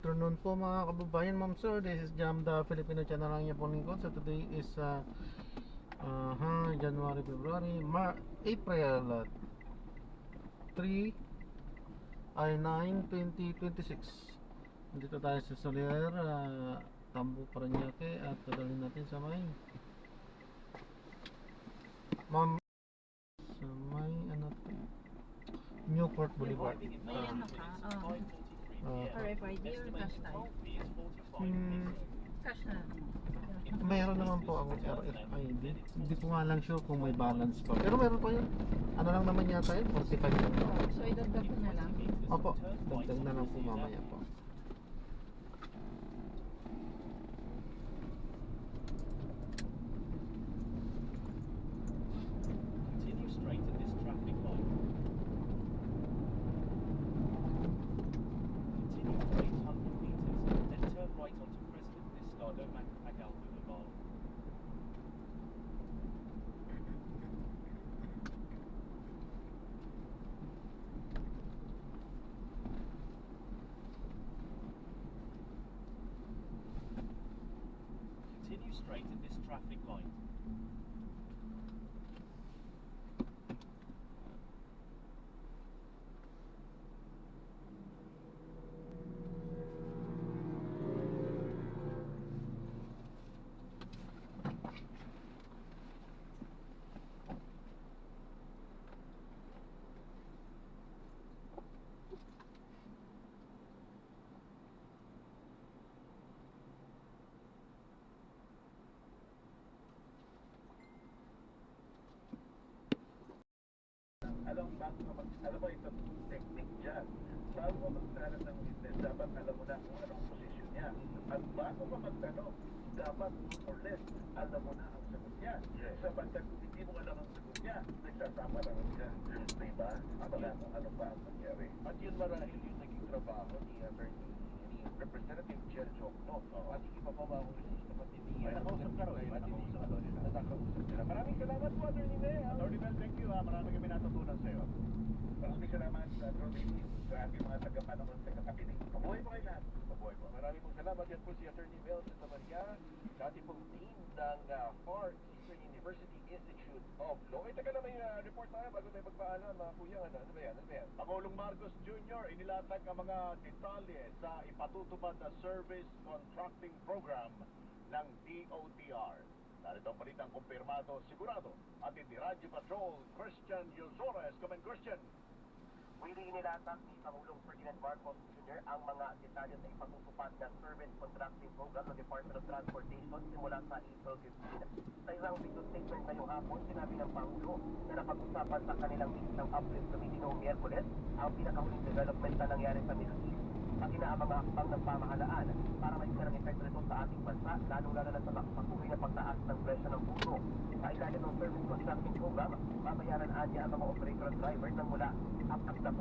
afternoon po mga kababayan, ma'am sir. This is Jam the Filipino channel lang niya po lingkod. So today is January, February, April 3 ay 9, 2026. Nandito tayo sa Soler, Tambo, Paranaque, at dadalhin natin sa may ma'am sa may ano to? Newport Boulevard. RFID or cash type? Cash na. Meron naman po ang RFID. Hindi ko nga lang sure kung may balance pa. Pero meron pa yun. Ano lang naman yata yun? 45 lang. So, idagdag ko na lang. Opo, dagdag na lang po mamaya po. Continue straight at this traffic light. Continue for 800 meters, then turn right onto President Estado Magal Boulevard. Continue straight at this traffic light. Alam mo itong technique dyan. Bago ka magtanong ng witness, dapat alam mo na kung anong posisyon niya. At bago ka magtanong, dapat more or less, alam mo na ang sagot niya. Sa banda kung hindi mo alam ang sagot niya, nagsasama lang siya. Diba? Wala kung ano pa ang nangyari. At yun marahil yung naging trabaho ni Representative Jel Jokno. At hindi pa ba ako resist naman din niya. Nakausap ka rin. Nakausap sila. Maraming salamat po, Attorney Mel. Attorney Mel, thank you. Maraming kami natutunan sa'yo. Maraming salamat sa sa ating mga taga-panahon sa kakapinig. Mabuhay po kayo lahat. Mabuhay po. Maraming pong salamat. Yan po si Attorney Mel Santa Maria, dati pong dean ng FAR, Eastern University Institute of Law. Teka lang, may report tayo bago tayo magpaalam, mga kuya. Ano ba yan? Pangulong Marcos Jr. inilatag ang mga detalye sa ipatutupad na service contracting program ng DOTR. Narito ang balitang kumpirmado, sigurado, atin ni Radyo Patrol, Christian Yosores. Come on, Christian. Willie, inilatag ni Pangulong Ferdinand Marcos Jr. ang mga detalye sa ipatutupad na service contracting program ng Department of Transportation simula sa April 15. Sa isang video statement ngayong hapon, sinabi ng Pangulo na napag-usapan sa kanilang meeting ng Uplift Committee noong Miyerkules ang pinakahuling development na nangyari sa Middle East, pati na ang mga hakbang ng pamahalaan para maigyan ang epekto nito sa ating bansa, lalong-lalo na sa patuloy na pagtaas ng presyo ng puso. Sa ilalim ng service contracting program, babayaran niya ang mga operator at driver ng mula 40 hanggang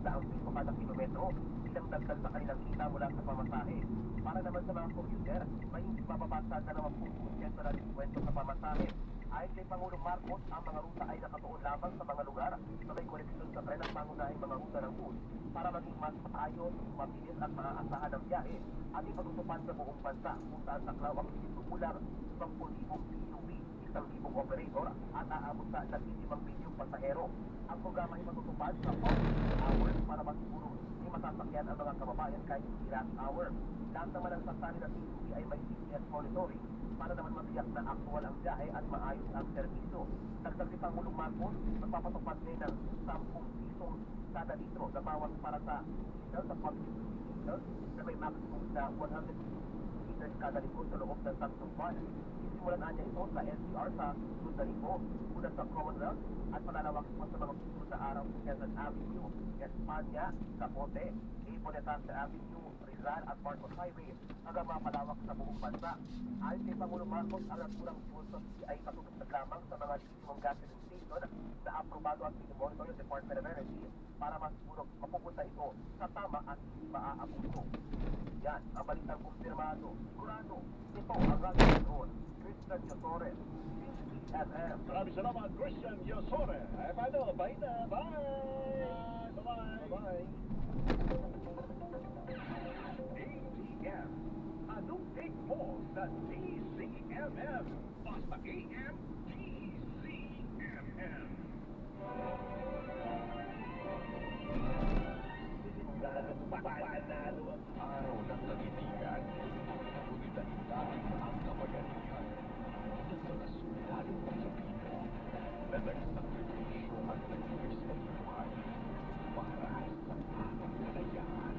100 piso kada kilometro bilang dagdag sa kanilang kita mula sa pamasahe. Para naman sa mga commuter, may hindi mababasa na 20% na diskwento sa pamasahe. Ayon kay Pangulong Marcos, ang mga ruta ay nakatuon lamang sa mga lugar na may koneksyon sa tren at pangunahing mga ruta ng bus para maging mas maayos, mabilis at maaasahan ang biyahe at ipatutupad sa buong bansa kung saan saklaw ang pinitukulang 10,000 PUV, 1,000 operator at aabot sa 15 milyong pasahero. Ang programa ay matutupad sa off-peak hours para masiguro ay masasakyan ang mga kababayan kahit hindi rush hour. Lahat naman ang sasali ng PUV ay may GPS monitoring para naman matiyak na aktual ang biyahe at maayos ang serbisyo. Dagdag si Pangulong Marcos, magpapatupad ngayon ng 10 pisong kada litro na bawas para sa diesel sa public diesel na may maximum na 150 liters kada litro sa loob ng 3 buwan. Isimulan niya ito sa NCR sa Luzanico, una sa Commonwealth at palalawak mo sa mga susunod na araw sa Quezon Avenue, Espanya, Capote, Bonetante Avenue, Rizal at Marcos Highway hanggang mapalawak sa buong bansa. Ayon kay Pangulong Marcos, ang naturang fuel subsidy ay patutupad lamang sa mga legitimong gasoline station na aprobado at pinimonitor ng Department of Energy para masiguro mapupunta ito sa tama at hindi maaabuso. Yan ang balitang kumpirmado. Sigurado, ito ang Radyo Patrol, Christian Yosores, CCFM. Maraming salamat, Christian Yosore. Paano? Bye na. Bye! Bye-bye. Bye-bye. sa DZMM. Basta AM DZMM. Panalo ang araw ng nagitigan. Unitain natin ang kapangyarihan ng mga sundalong Pilipino na nagsakripisyo at nagtiis ng buhay para sa ating kalayaan.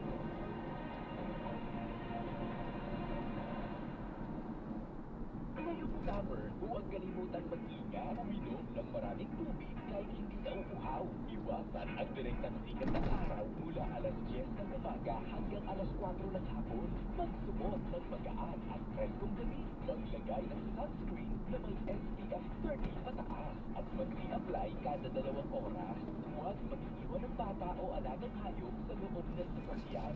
Ngayong summer, huwag kalimutan mag-ingat. Uminom ng maraming tubig kahit hindi nauuhaw. Iwasan ang direktang sikat ng araw mula alas 10 ng umaga hanggang alas 4 ng hapon. Magsuot ng magaan at preskong damit. Maglagay ng sunscreen na may SPF 30 pataas at mag-reapply kada 2 oras. Huwag mag-iwan ng bata o alagang hayop sa loob ng sasakyan.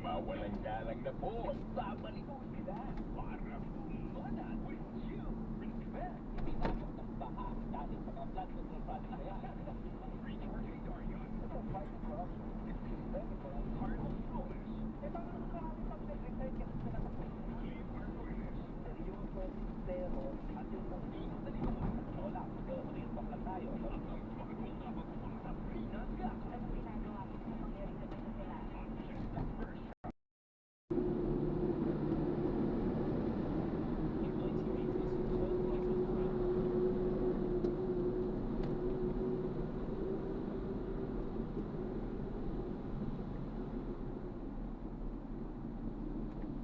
Mawalang galang na po. Babalikan sila para bumana with you. Respect. Pinakot ng baha dahil sa kaplat ng trapan na kaya. Recharge Darian. Ito ang fight of corruption. It's medical. Carlos Flores. Eh, bakit marami pang nag-retire kasi sila sa Leave Marcones. Seryoso, pero at yung pagkino na nila. Wala. Kaya baklang tayo. Ang pagkakong kapag-ulang sa Pinaga. Ano ginagawa ko sa mangyari na may kasalanan?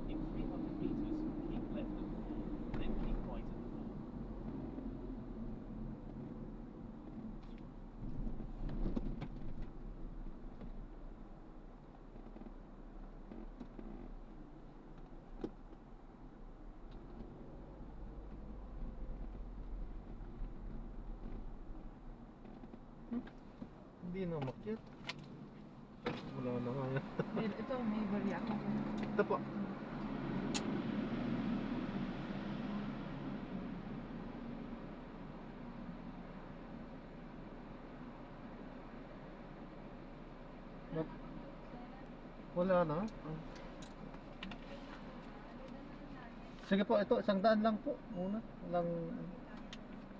In 300 meters, keep left at 4, then keep right at 4. Hindi na umakyat. Wala na nga yan. Ito, may bari ako. Ito po. Wala na. Sige po, ito, 100 lang po. Muna. Walang...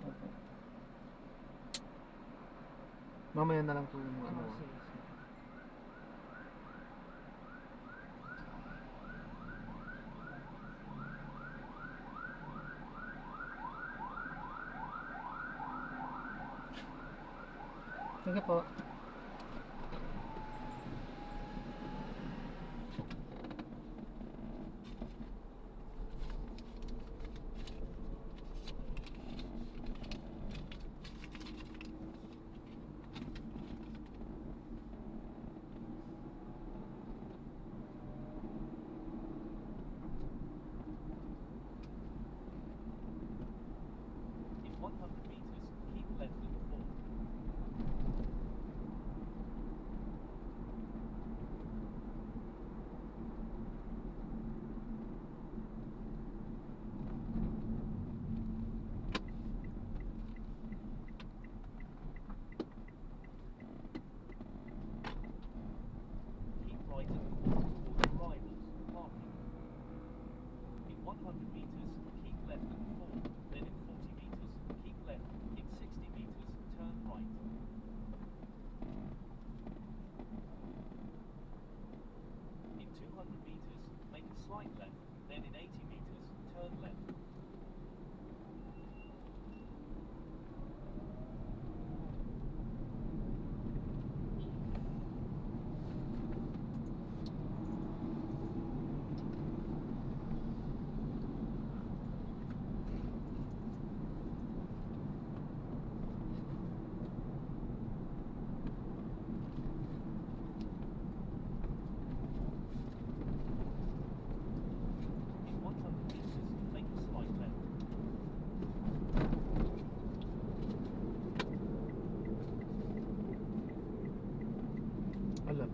Opo. Mamaya na lang po yung ano. Sige po. In 100 meters, keep left at 4. Keep right at 4 toward arrivals, parking. In 100 meters, keep left at 4, then in 40 meters, keep left. In 60 meters, turn right. In 200 meters, make a slight left, then in 80 meters, turn left. In 100 meters, make a slight left. Alam.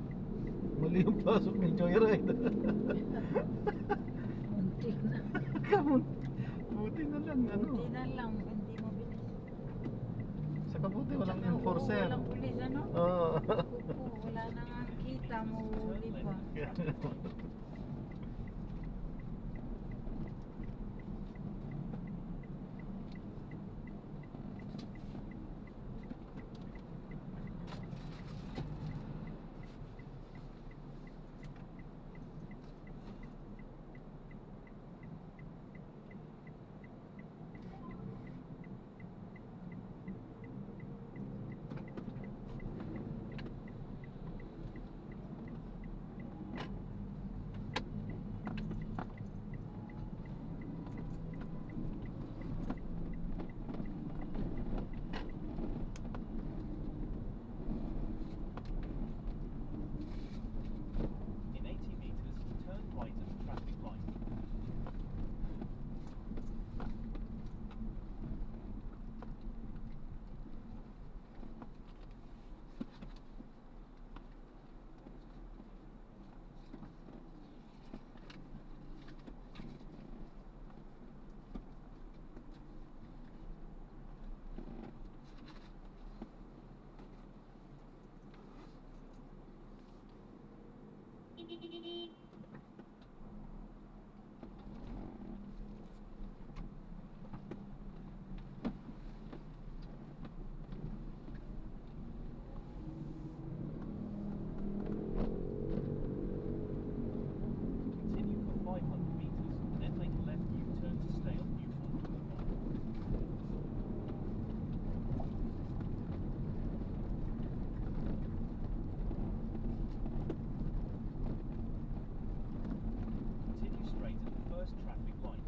Mali yung pasok ng Joyride. Munti na. Kamon. Buti na lang, ano. Munti na lang, hindi mo bilis. Sa Kabuti walang Tsaka, enforcer. Walang pulis, ano? Oo. Opo, wala na nga kita, mahuli pa. In 80 meters, turn right at the traffic light. Continue for 500 meters, then make a left U-turn to stay on Newport Boulevard. Continue straight at the first traffic light.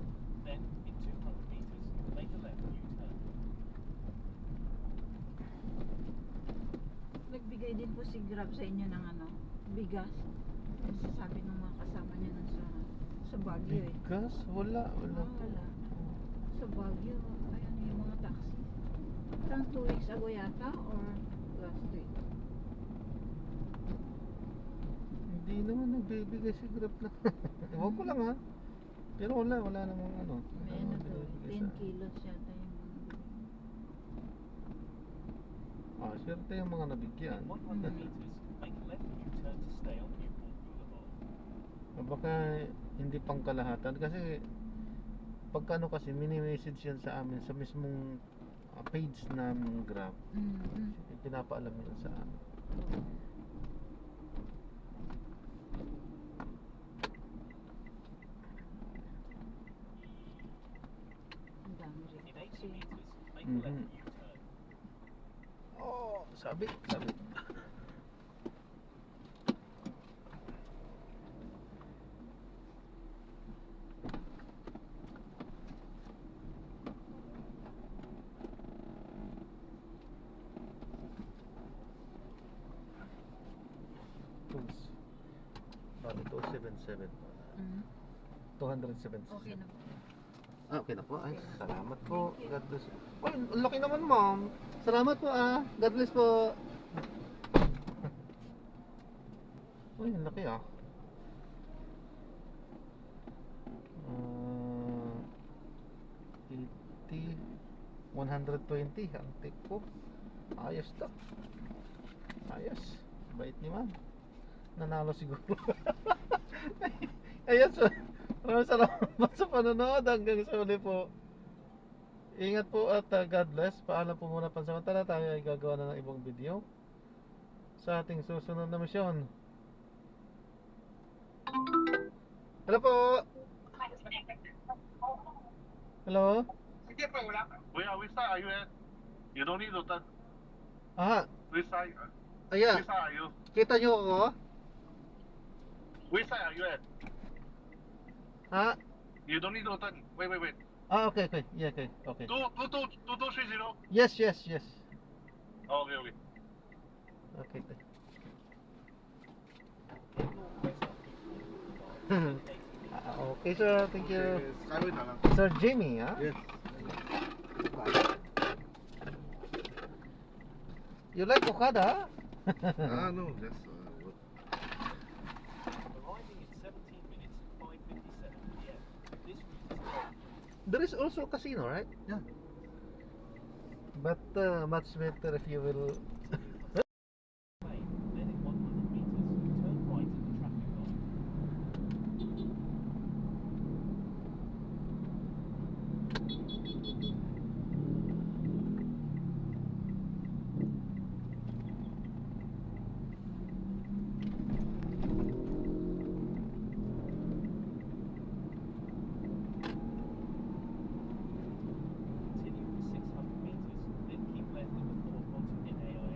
Then, in 200 meters, make a left U-turn. Nagbigay din po si Grab sa inyo ng ano, bigas. Kasi sabi ng mga kasama niya nun sa Baguio eh. Bigas? Wala. Wala. Sa Baguio, ayan yung mga taxi. Parang 2 weeks ago yata or last week. Hindi naman nagbibigay si Grab na. Ewan ko lang ha. Pero wala namang ano. May ano to, binibigay 10 sa- kilos yata yung Swerte yung mga nabigyan. In 100 meters, make a left U-turn to stay on Newport Boulevard. Baka hindi pang kalahatan kasi pagka ano kasi mini-message yan sa amin sa mismong page ng Grab. Pinapaalam yan sa amin. Ang dami rin. In 80 Kasi meters, make a left Mhm. U-turn. Oh, sabi. Tools. Bali 277. 277. Okay na po. Okay na po. Ay, salamat po. God bless. Ay, ang laki naman, ma'am. Salamat po, God bless po. Uy, ang laki, Uh, 80, 120. Ang take po. Ayos to. Ayos. Bait ni ma'am. Nanalo siguro. Ayos. Maraming salamat sa panonood. Hanggang sa uli po. Ingat po at God bless. Paalam po muna pansamantala. Tayo ay gagawa na ng ibang video sa ating susunod na misyon. Hello po. Hello. Which side are you at? You don't need to turn. Which side? Ayan. Which side are you? Kita nyo ako? Which side are you at? Ha? You don't need to turn. Wait. Okay. Yeah, okay. 2230. Yes. Oh, okay. Okay. Okay, sir. Thank you. Skyway na lang. Sir Jimmy, ha? Yes. You like Okada? No, that's Arriving in 17 minutes at 5:57 p.m. This route is closed. There is also a casino, right? Yeah. But much better if you will Lane, then in 100 meters, turn right at the traffic light. Continue for 600 meters, then keep left at the fourth onto NA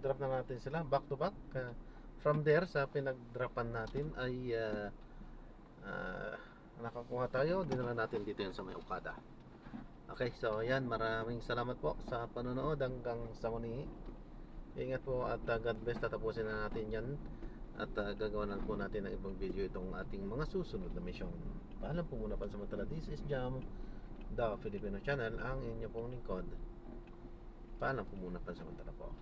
Drop na natin sila back to back. From there sa pinag-dropan natin ay nakakuha tayo. Dinala natin dito yan sa may Okada. Okay, so yan, maraming salamat po sa panonood hanggang sa muli. Ingat po at God bless. Tatapusin na natin yan at gagawa na po natin ng ibang video itong ating mga susunod na mission. Paalam po muna pansamantala. This is Jam, the Filipino Channel, ang inyo pong lingkod. Paalam po muna pansamantala po.